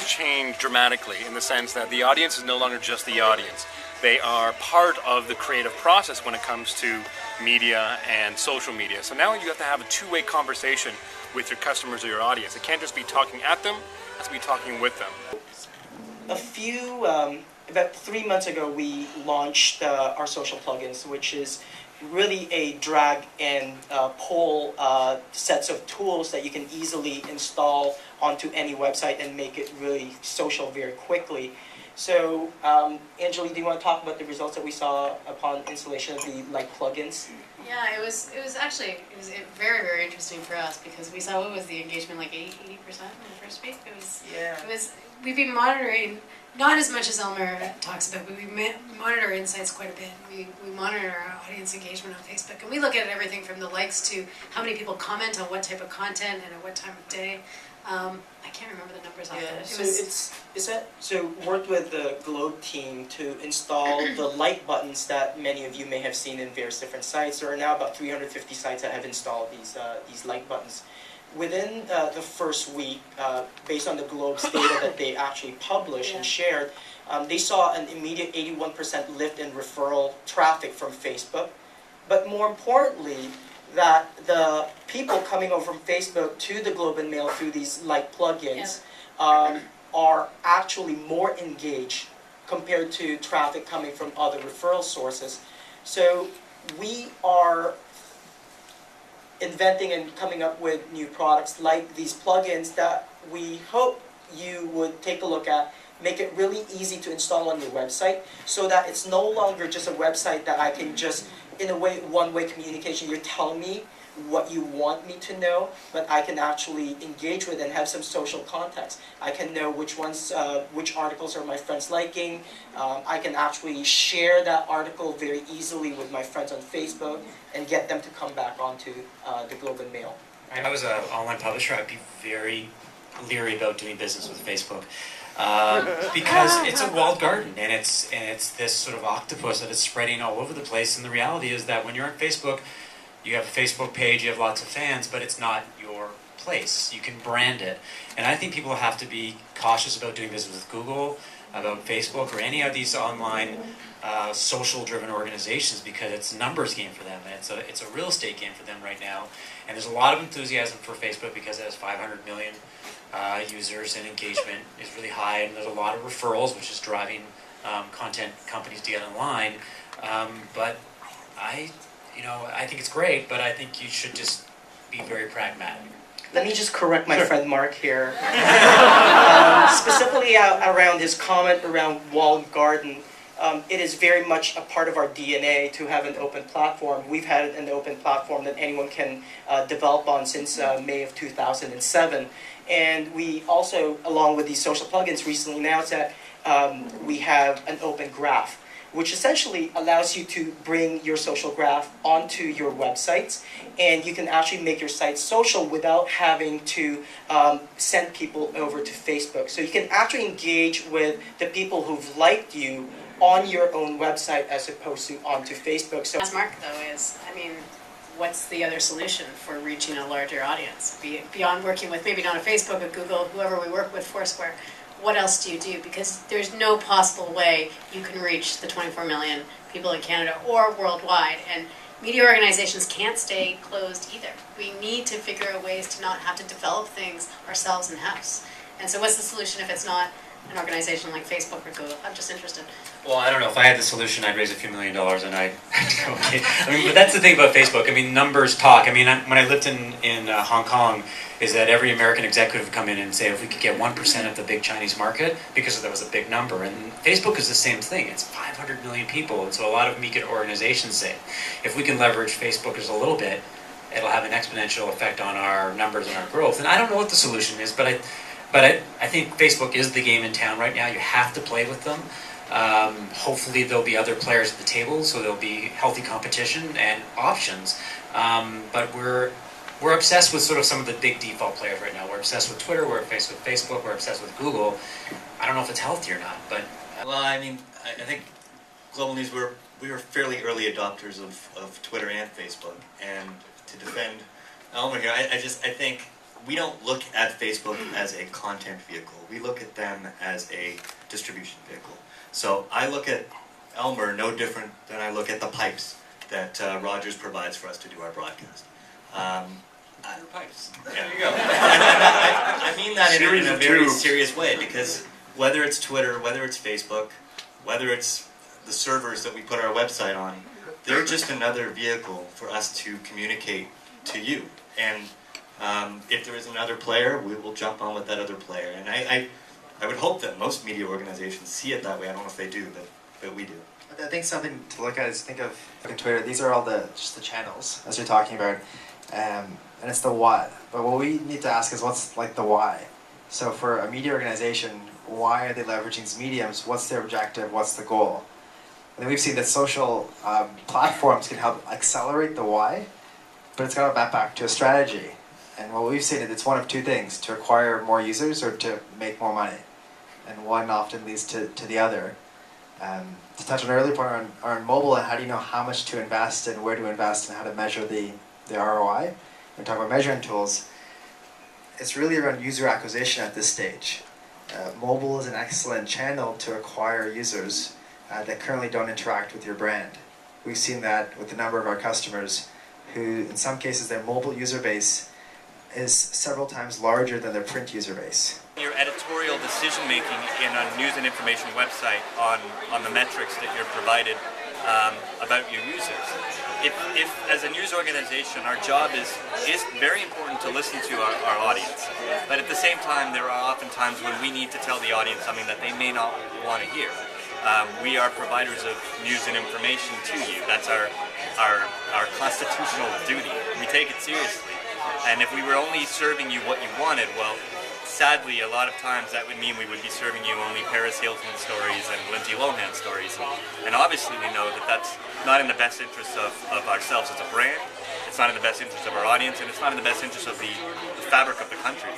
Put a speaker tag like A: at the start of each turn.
A: has changed dramatically in the sense that the audience is no longer just the audience. They are part of the creative process when it comes to media and social media. So now you have to have a two-way conversation with your customers or your audience. It can't just be talking at them, it has to be talking with them.
B: About 3 months ago, we launched our social plugins, which is really a drag and pull sets of tools that you can easily install onto any website and make it really social very quickly. So, Anjali, do you want to talk about the results that we saw upon installation of the plugins?
C: Yeah, it was very, very interesting for us because we saw, what was the engagement, like 80% in the first week? We've been monitoring, not as much as Elmer talks about, but we monitor insights quite a bit. We monitor our audience engagement on Facebook, and we look at everything from the likes to how many people comment on what type of content and at what time of day. I can't remember the numbers off that.
B: So worked with the Globe team to install the like buttons that many of you may have seen in various different sites. There are now about 350 sites that have installed these like buttons. Within the first week, based on the Globe's data that they actually published and shared, they saw an immediate 81% lift in referral traffic from Facebook. But more importantly, that the people coming over from Facebook to the Globe and Mail through these like plugins are actually more engaged compared to traffic coming from other referral sources. So we are inventing and coming up with new products like these plugins that we hope you would take a look at, make it really easy to install on your website so that it's no longer just a website that I can just, in a way, one-way communication. You're telling me what you want me to know, but I can actually engage with and have some social context. I can know which articles are my friends liking. I can actually share that article very easily with my friends on Facebook and get them to come back onto the Globe and Mail.
D: If I was an online publisher, I'd be very leery about doing business with Facebook. Because it's a walled garden, and it's this sort of octopus that is spreading all over the place. And the reality is that when you're on Facebook, you have a Facebook page, you have lots of fans, but it's not your place. You can brand it. And I think people have to be cautious about doing business with Google, about Facebook, or any of these online social-driven organizations, because it's a numbers game for them. And it's a real estate game for them right now. And there's a lot of enthusiasm for Facebook because it has 500 million users, and engagement is really high, and there's a lot of referrals, which is driving content companies to get online. But I think it's great, but I think you should just be very pragmatic.
B: Let me just correct my friend Mark here. Specifically around his comment around walled garden. It is very much a part of our DNA to have an open platform. We've had an open platform that anyone can develop on since May of 2007. And we also, along with these social plugins, recently announced that we have an open graph, which essentially allows you to bring your social graph onto your websites, and you can actually make your site social without having to send people over to Facebook. So you can actually engage with the people who've liked you on your own website as opposed to onto Facebook. So,
C: Mark, though, what's the other solution for reaching a larger audience? Beyond working with maybe not a Facebook, but Google, whoever we work with, Foursquare, what else do you do? Because there's no possible way you can reach the 24 million people in Canada or worldwide. And media organizations can't stay closed either. We need to figure out ways to not have to develop things ourselves in-house. And so what's the solution if it's not an organization like Facebook or Google? I'm just interested.
D: Well, I don't know. If I had the solution, I'd raise a few $1 million and I'd go, okay. But that's the thing about Facebook. Numbers talk. When I lived in Hong Kong, is that every American executive would come in and say, if we could get 1% of the big Chinese market, because that was a big number. And Facebook is the same thing. It's 500 million people. And so a lot of media organizations say, if we can leverage Facebook just a little bit, it'll have an exponential effect on our numbers and our growth. And I don't know what the solution is, but I think Facebook is the game in town right now. You have to play with them. Hopefully there'll be other players at the table, so there'll be healthy competition and options. But we're obsessed with sort of some of the big default players right now. We're obsessed with Twitter, we're obsessed with Facebook, we're obsessed with Google. I don't know if it's healthy or not, but...
E: Well, I think Global News, we were fairly early adopters of Twitter and Facebook. And to defend Elmer here, I think we don't look at Facebook as a content vehicle. We look at them as a distribution vehicle. So I look at Elmer no different than I look at the pipes that Rogers provides for us to do our broadcast.
D: Pipes.
E: There you go. I mean that
A: Series
E: in a
A: of
E: very
A: tubes.
E: serious way, because whether it's Twitter, whether it's Facebook, whether it's the servers that we put our website on, they're just another vehicle for us to communicate to you. And if there is another player, we will jump on with that other player. And I would hope that most media organizations see it that way. I don't know if they do, but we do.
F: I think something to look at is think of Twitter. These are all just the channels as you're talking about, and it's the what. But what we need to ask is what's like the why. So for a media organization, why are they leveraging these mediums? What's their objective? What's the goal? And then we've seen that social platforms can help accelerate the why, but it's got to map back to a strategy. And what we've seen is it's one of two things: to acquire more users or to make more money. And one often leads to the other. To touch on an earlier point on mobile and how do you know how much to invest and where to invest and how to measure the ROI, we talk about measuring tools, it's really around user acquisition at this stage. Mobile is an excellent channel to acquire users that currently don't interact with your brand. We've seen that with a number of our customers who, in some cases, their mobile user base is several times larger than their print user base.
G: Your editorial decision making in a news and information website on the metrics that you're provided about your users. If as a news organization, our job is very important to listen to our audience, but at the same time there are often times when we need to tell the audience something that they may not want to hear. We are providers of news and information to you. That's our constitutional duty. We take it seriously. And if we were only serving you what you wanted, well, sadly, a lot of times that would mean we would be serving you only Paris Hilton stories and Lindsay Lohan stories. And obviously we know that that's not in the best interest of ourselves as a brand, it's not in the best interest of our audience, and it's not in the best interest of the fabric of the country.